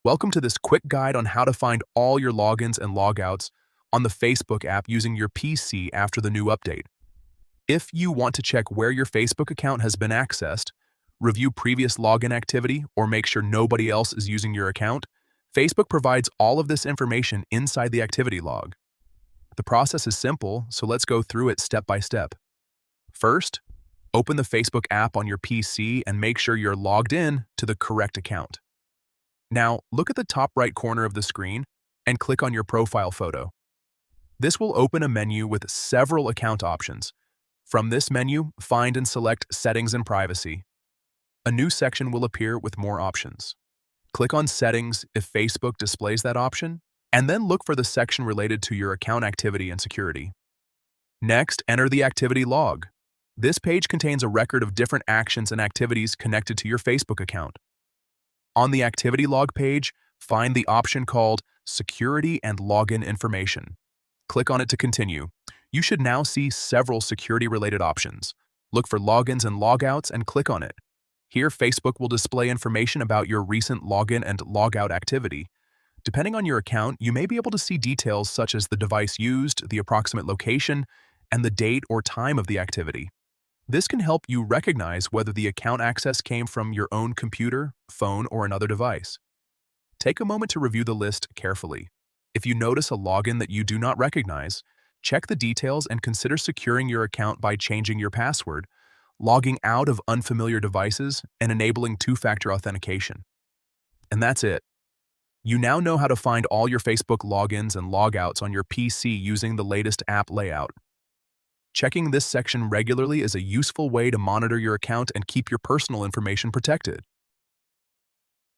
Welcome to this quick guide on how to find all your logins and logouts on the Facebook app using your PC after the new update. If you want to check where your Facebook account has been accessed, review previous login activity, or make sure nobody else is using your account, Facebook provides all of this information inside the activity log. The process is simple, so let's go through it step by step. First, open the Facebook app on your PC and make sure you're logged in to the correct account. Now, look at the top right corner of the screen and click on your profile photo. This will open a menu with several account options. From this menu, find and select Settings and Privacy. A new section will appear with more options. Click on Settings if Facebook displays that option, and then look for the section related to your account activity and security. Next, enter the activity log. This page contains a record of different actions and activities connected to your Facebook account. On the activity log page, find the option called Security and Login Information. Click on it to continue. You should now see several security-related options. Look for logins and logouts and click on it. Here, Facebook will display information about your recent login and logout activity. Depending on your account, you may be able to see details such as the device used, the approximate location, and the date or time of the activity. This can help you recognize whether the account access came from your own computer, phone, or another device. Take a moment to review the list carefully. If you notice a login that you do not recognize, check the details and consider securing your account by changing your password, logging out of unfamiliar devices, and enabling two-factor authentication. And that's it. You now know how to find all your Facebook logins and logouts on your PC using the latest app layout. Checking this section regularly is a useful way to monitor your account and keep your personal information protected.